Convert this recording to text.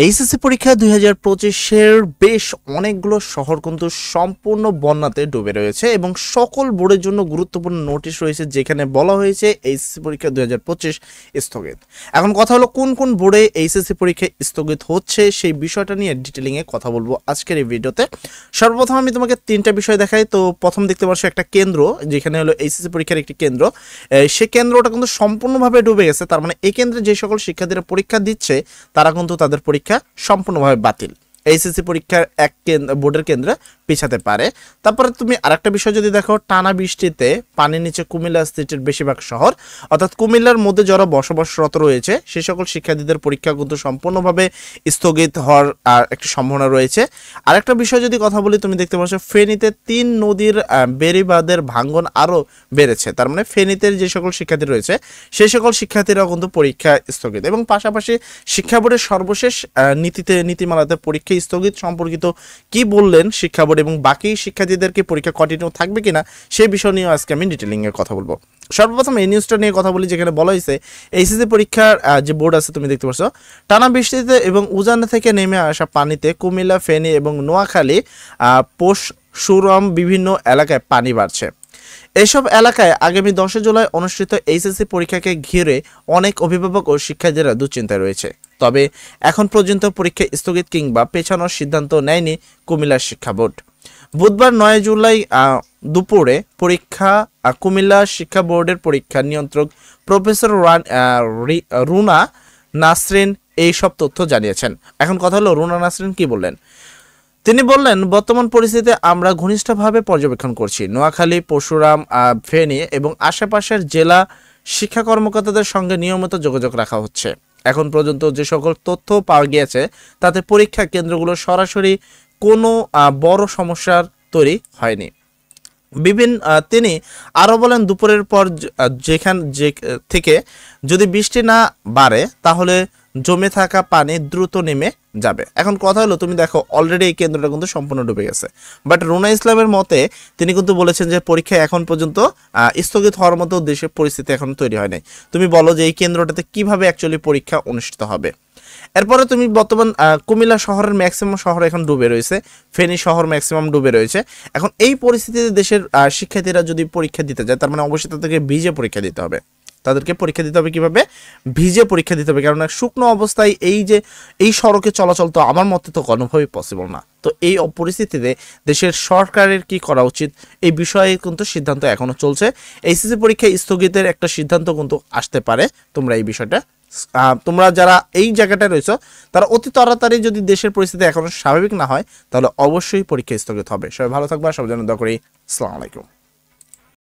HSC পরীক্ষা 2025-এর বেশ অনেকগুলো শহর কিন্তু সম্পূর্ণ বন্যাতে ডুবে রয়েছে এবং সকল বোর্ডের জন্য গুরুত্বপূর্ণ নোটিশ রয়েছে, যেখানে বলা হয়েছে এইচএসসি পরীক্ষা 2025 স্থগিত। এখন কথা হলো কোন কোন বোর্ডে এইচএসসি পরীক্ষা স্থগিত হচ্ছে সেই বিষয়টা নিয়ে ডিটেলিংয়ে কথা বলবো আজকের এই ভিডিওতে। সর্বপ্রথম আমি তোমাকে তিনটা বিষয় দেখাই। তো প্রথম দেখতে পাচ্ছ একটা কেন্দ্র, যেখানে হলো এইচএসসি পরীক্ষার একটি কেন্দ্র। সেই কেন্দ্রটা কিন্তু সম্পূর্ণভাবে ডুবে গেছে। তার মানে এই কেন্দ্রে যে সকল শিক্ষার্থীরা পরীক্ষা দিচ্ছে তারা কিন্তু তাদের পরীক্ষা সম্পূর্ণভাবে বাতিল। এইচএসসি পরীক্ষার এক বোর্ডের কেন্দ্রে পিছাতে পারে। তারপরে তুমি আরেকটা বিষয় যদি দেখো, টানা বৃষ্টিতে পানির নিচে কুমিল্লা সিটির বেশিরভাগ শহর, অর্থাৎ কুমিল্লার মধ্যে যারা বসবাসরত রয়েছে সেই সকল শিক্ষার্থীদের পরীক্ষা কিন্তু সম্পূর্ণভাবে স্থগিত হওয়ার একটি সম্ভাবনা রয়েছে। আরেকটা বিষয় যদি কথা বলি, তুমি দেখতে পাচ্ছ ফেনীতে 3 নদীর বেড়িবাঁধের ভাঙ্গন আরও বেড়েছে। তার মানে ফেনীতে যে সকল শিক্ষার্থী রয়েছে সেই সকল শিক্ষার্থীরাও কিন্তু পরীক্ষা স্থগিত। এবং পাশাপাশি শিক্ষা বোর্ডের সর্বশেষ নীতিমালাতে পরীক্ষা স্থগিত সম্পর্কিত কি বললেন শিক্ষা বোর্ড এবং বাকি শিক্ষার্থীদেরকে পরীক্ষা কন্টিনিউ থাকবে কিনা সেই বিষয় নিয়ে আজকে আমি ডিটেলিংয়ে কথা বলবো। সর্বপ্রথম এই নিউজটা নিয়ে কথা বলি, যেখানে বলা হয়েছে এইচএসসি পরীক্ষার যে বোর্ড আছে তুমি দেখতে পাচ্ছ, টানা বৃষ্টিতে এবং উজান থেকে নেমে আসা পানিতে কুমিল্লা, ফেনী এবং নোয়াখালী, পরশুরাম বিভিন্ন এলাকায় পানি বাড়ছে। এসব এলাকায় আগামী 10 জুলাই অনুষ্ঠিত এইচএসসি পরীক্ষাকে ঘিরে অনেক অভিভাবক ও শিক্ষার্থীরা দুশ্চিন্তায় রয়েছে। তবে এখন পর্যন্ত পরীক্ষা স্থগিত কিংবা পেছানোর সিদ্ধান্ত নেয়নি কুমিল্লা শিক্ষা বোর্ড। বুধবার 9 জুলাই দুপুরে পরীক্ষা কুমিল্লা শিক্ষা বোর্ডের পরীক্ষা নিয়ন্ত্রক প্রফেসর রুনা নাসরিন এই সব তথ্য জানিয়েছেন। এখন কথা হলো রুনা নাসরিন কি বললেন। তিনি বললেন, বর্তমান পরিস্থিতিতে আমরা ঘনিষ্ঠভাবে পর্যবেক্ষণ করছি। নোয়াখালী, পরশুরাম, ফেনী এবং আশেপাশের জেলা শিক্ষা কর্মকর্তাদের সঙ্গে নিয়মিত যোগাযোগ রাখা হচ্ছে। এখন পর্যন্ত যে সকল তথ্য পাওয়া গিয়েছে তাতে পরীক্ষা কেন্দ্রগুলো সরাসরি কোনো বড় সমস্যার তৈরি হয়নি। তিনি আরও বলেন, দুপুরের পর থেকে যদি বৃষ্টি না বাড়ে তাহলে জমে থাকা পানি দ্রুত নেমে যাবে। এখন কথা হলো, তুমি দেখো অলরেডি এই কেন্দ্রটা কিন্তু সম্পূর্ণ ডুবে গেছে, বাট রুনা ইসলামের মতে তিনি কিন্তু বলেছেন যে পরীক্ষা এখন পর্যন্ত স্থগিত হওয়ার মতো দেশের পরিস্থিতি এখন তৈরি হয় নাই। তুমি বলো যে এই কেন্দ্রটাতে কিভাবে অ্যাকচুয়ালি পরীক্ষা অনুষ্ঠিত হবে। এরপরে তুমি বর্তমান কুমিল্লা শহরের ম্যাক্সিমাম শহর এখন ডুবে রয়েছে, ফেনী শহর ম্যাক্সিমাম ডুবে রয়েছে। এখন এই পরিস্থিতিতে দেশের শিক্ষার্থীরা যদি পরীক্ষা দিতে যায় তার মানে অবশ্যই তাদেরকে ভিজে পরীক্ষা দিতে হবে। তাদেরকে পরীক্ষা দিতে হবে কিভাবে? ভিজে পরীক্ষা দিতে হবে, কারণ শুকনো অবস্থায় এই সড়কে চলাচল তো আমার মতে তো কোনোভাবেই পসিবল না। তো এই পরিস্থিতিতে দেশের সরকারের কি করা উচিত এই বিষয়ে কিন্তু সিদ্ধান্ত এখনো চলছে। এইচএসসি পরীক্ষা স্থগিতের একটা সিদ্ধান্ত কিন্তু আসতে পারে। তোমরা যারা এই জায়গাটায় রয়েছে তারা অতি তাড়াতাড়ি, যদি দেশের পরিস্থিতি এখনো স্বাভাবিক না হয় তাহলে অবশ্যই পরীক্ষা স্থগিত হবে। সবাই ভালো থাকবে, সবার জন্য দোয়া করি। আসসালামু আলাইকুম।